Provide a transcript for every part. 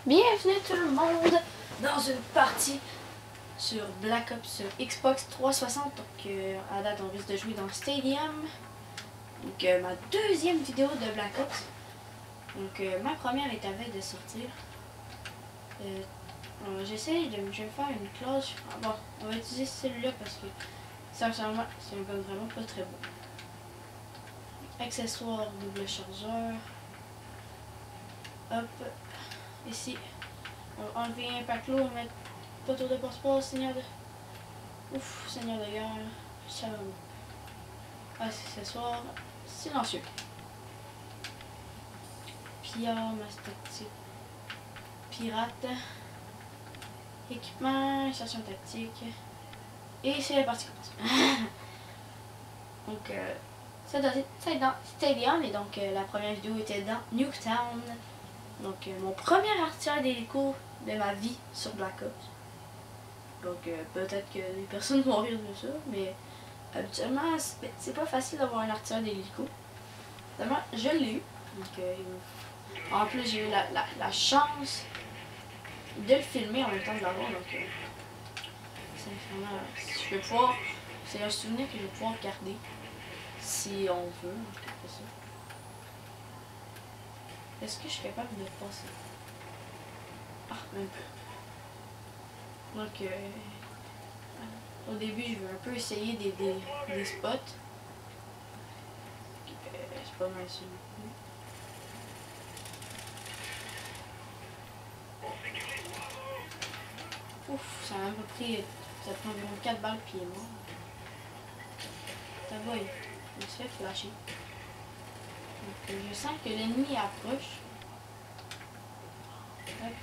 Bienvenue tout le monde dans une partie sur Black Ops sur Xbox 360. Donc à date on risque de jouer dans Stadium. Donc ma deuxième vidéo de Black Ops. Donc ma première est à veille de sortir. J'essaie de me faire une classe. Bon, on va utiliser celui-là parce que sincèrement c'est un gun vraiment pas très beau. Accessoires, double chargeur. Hop, ici. On va enlever un pack lourd, mettre poteau de passe-passe, seigneur de... Ouf, seigneur de guerre. Ça va bon. Accessoires, silencieux. Pyjama tactique. Pirate. Équipement, station tactique. Et c'est la partie commence. Donc, ça dans Stadium et donc la première vidéo était dans Nuketown. Donc mon premier artilleur d'hélico de ma vie sur Black Ops. Donc peut-être que les personnes vont rire de ça, mais habituellement c'est pas facile d'avoir un artilleur d'hélico. Finalement, je l'ai eu. Donc, en plus j'ai eu la chance de le filmer en même temps de l'avoir. Donc c'est vraiment, je vais pouvoir, c'est un souvenir que je vais pouvoir garder si on veut. Ça. Est-ce que je suis capable de passer? Ah, même pas. Donc, au début, je vais un peu essayer des spots. C'est pas mal ça. Ouf, ça a à peu près. Ça prend environ 4 balles puis il est mort. Ça va, il se fait flasher. Donc, je sens que l'ennemi approche. Hop,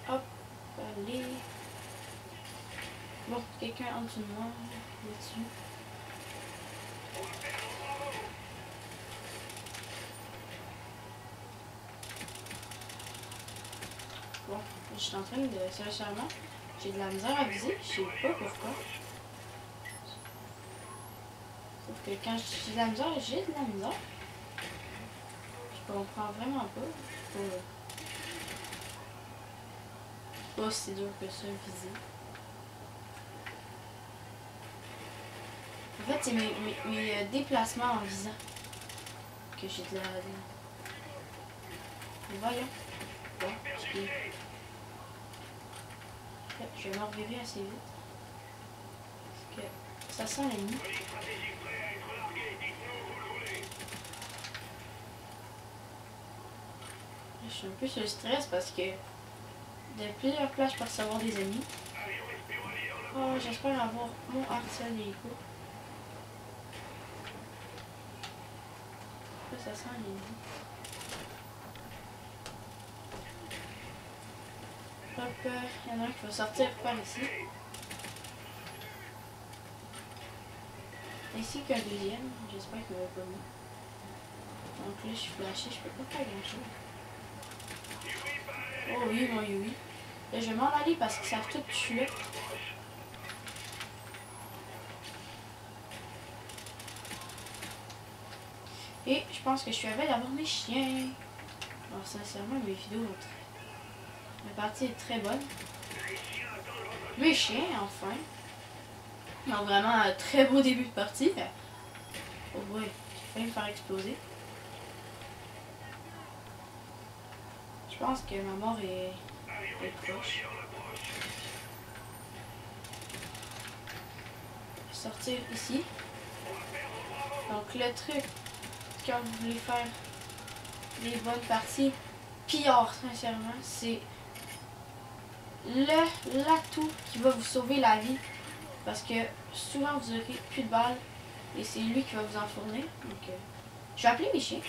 hop, allez. Bon, quelqu'un en dessous de moi, là-dessus. Bon, je suis en train de, sincèrement, j'ai de la misère à viser, je sais pas pourquoi. Sauf que quand j'ai de la misère, j'ai de la misère. Je comprends vraiment pas. C'est pas si dur que ça, viser. En fait, c'est mes déplacements en visant que j'ai de la... Voyons. Bon, je vais me revirer assez vite. Parce que ça sent l'ennemi. Je suis un peu sur le stress parce que de plusieurs places je peux recevoir des ennemis. Oh, j'espère avoir mon artilleur d'hélico. Là, ça sent l'ennemi. Hop, il y en a un qui va sortir par ici. Ainsi qu'un deuxième. J'espère qu'il ne va pas mis. Donc là, je suis flashé, je peux pas faire grand chose. Oh oui, mon Yui. Là, je vais m'en aller parce qu'ils savent tout tuer. Et je pense que je suis avec d'avoir mes chiens. Alors, sincèrement, mes vidéos ont la partie est très bonne. Mes chiens, enfin. Donc, vraiment, un très beau début de partie. Oh boy, j'ai failli me faire exploser. Je pense que ma mort est proche. Je vais sortir ici. Donc le truc, quand vous voulez faire des bonnes parties, pire sincèrement, c'est l'atout qui va vous sauver la vie. Parce que souvent vous aurez plus de balles et c'est lui qui va vous en fournir. Donc je vais appeler mes chiens.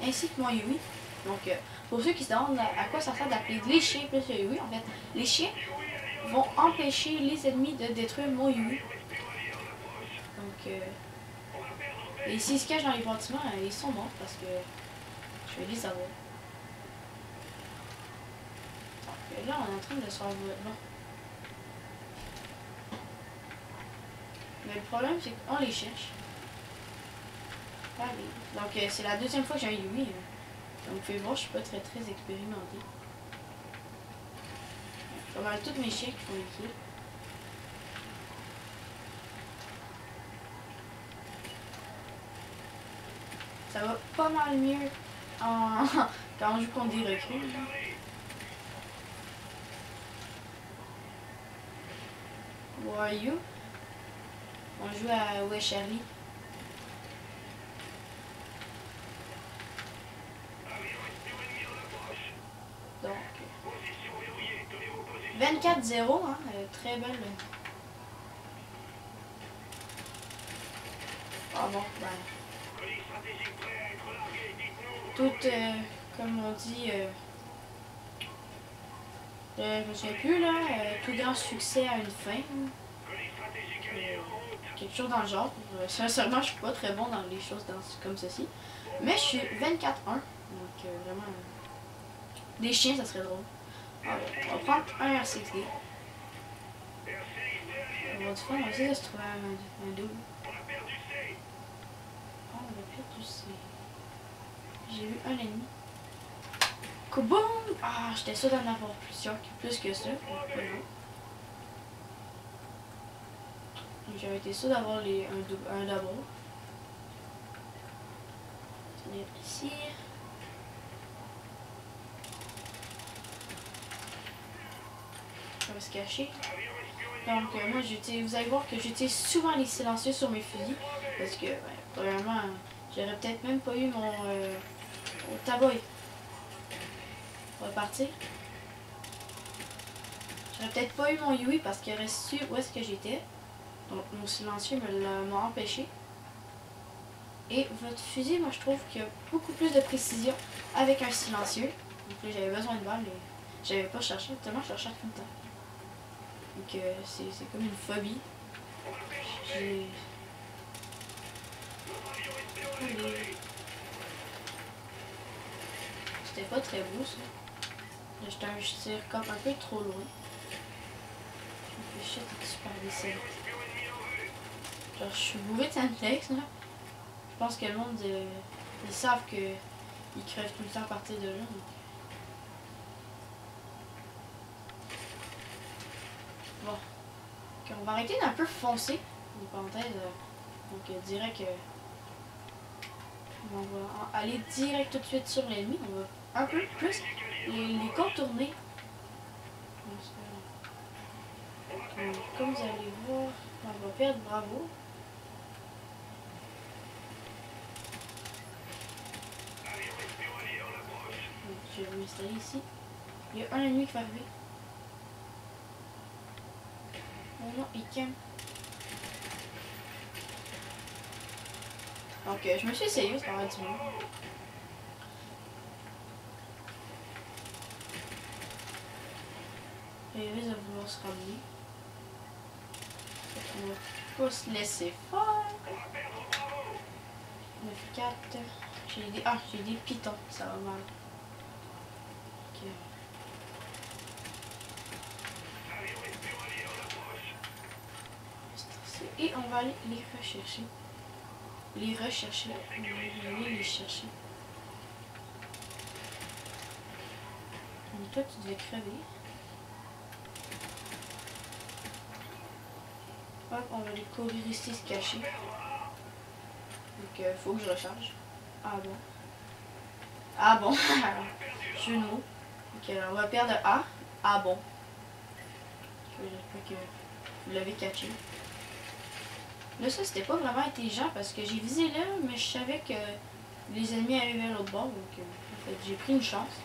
Ainsi que mon Yui. Donc, pour ceux qui se demandent à quoi ça sert d'appeler les chiens plus le Yui, en fait, les chiens vont empêcher les ennemis de détruire mon Yui. Donc, et s'ils se cachent dans les bâtiments, ils sont morts parce que je vais les avoir. Donc, là, on est en train de se faire bon. Mais le problème, c'est qu'on les cherche. Allez. Donc c'est la deuxième fois que j'ai un Yui. Donc vous pouvez voir, je suis pas très expérimentée. Pas mal tous mes chiens qui font les kills. Ça va pas mal mieux en... quand on joue contre des recrues. Who are you? On joue à Où est Charlie? Donc 24-0, hein, très belle. Ah bon, ben. Tout, comme on dit, je me souviens plus là, tout grand succès a une fin. Quelque chose dans le genre. Sincèrement, je suis pas très bon dans les choses comme ceci. Mais je suis 24-1. Donc vraiment. Des chiens, ça serait drôle. Alors, on va prendre un R6D. On va essayer de se trouver un double. Oh, on a perdu C. J'ai vu un ennemi. Kaboom! Ah, j'étais sûr d'en avoir plusieurs, plus que ça. J'avais été sûr d'avoir un double. Venir ici. On va se cacher. Donc moi vous allez voir que j'utilise souvent les silencieux sur mes fusils. Parce que premièrement, j'aurais peut-être même pas eu mon taboy. On va partir. J'aurais peut-être pas eu mon Yui parce qu'il aurait su où est-ce que j'étais. Donc mon silencieux m'a empêché. Et votre fusil, moi je trouve qu'il y a beaucoup plus de précision avec un silencieux. Donc là j'avais besoin de balles mais j'avais pas cherché, tellement je cherchais tout le temps. Donc c'est comme une phobie. C'était pas très beau ça. Là j'étais un tir comme un peu trop loin. Je me fais shit avec super décès. Genre je suis bourré de Semtex là. Je pense que le monde ils savent que ils crèvent tout le temps à partir de là. Donc. Bon. Okay, on va arrêter d'un peu foncer. Une parenthèse. Donc direct. On va aller direct tout de suite sur l'ennemi. On va un peu plus les contourner. Donc, comme vous allez voir, on va perdre Bravo. Donc, je vais m'installer ici. Il y a un ennemi qui va arriver. Oh non, il camp. Donc je me suis essayé, ça va être du monde. Et il risque de vouloir se ramener. On va pas se laisser faire. 9-4. J'ai des pitons, ça va mal. Okay. Et on va aller les rechercher. On va aller les chercher. Donc toi tu devais crever. Hop, on va les courir ici se cacher. Donc faut que je recharge. Ah bon. Ah bon. Genou. Ok, on va perdre A. Ah bon. J'espère que vous l'avez catché. Là ça c'était pas vraiment intelligent parce que j'ai visé là, mais je savais que les ennemis arrivaient à l'autre bord. Donc en fait j'ai pris une chance.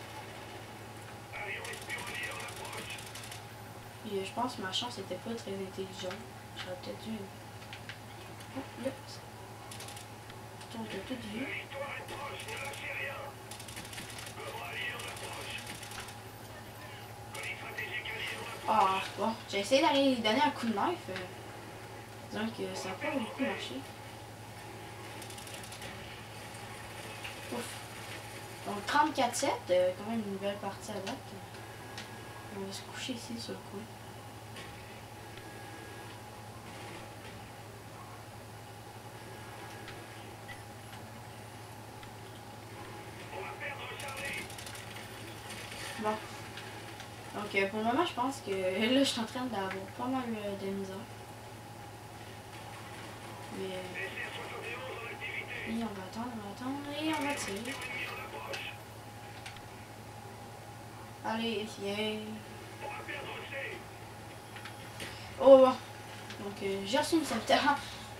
Et je pense que ma chance était pas très intelligente. J'aurais peut-être dû... Oh, là, on a tout vu. Ah, bon, j'ai essayé d'aller lui donner un coup de knife. Disons que ça n'a pas beaucoup marché. Ouf. Donc 34-7, quand même une belle partie à date. On va se coucher ici sur le coin. Bon. Donc pour le moment, je pense que là, je suis en train d'avoir pas mal de misère. Mais... et on va attendre, et on va tirer. Allez, viens. Oh, bon. Donc j'ai reçu une sauvetage.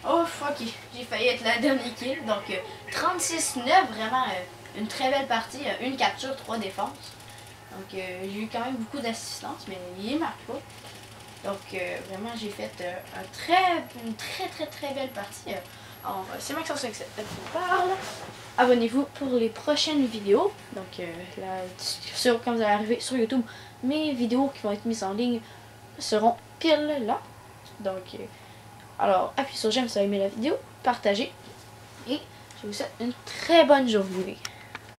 Oh, fuck, j'ai failli être la dernière kill. Donc 36-9, vraiment une très belle partie. Une capture, 3 défenses. Donc j'ai eu quand même beaucoup d'assistance, mais il ne marque pas. Donc vraiment j'ai fait une très belle partie. Alors c'est Maxence qui vous parle. Abonnez-vous pour les prochaines vidéos. Donc là, quand vous allez arriver sur YouTube, mes vidéos qui vont être mises en ligne seront pile là. Donc alors appuyez sur j'aime si vous avez aimé la vidéo, partagez et je vous souhaite une très bonne journée.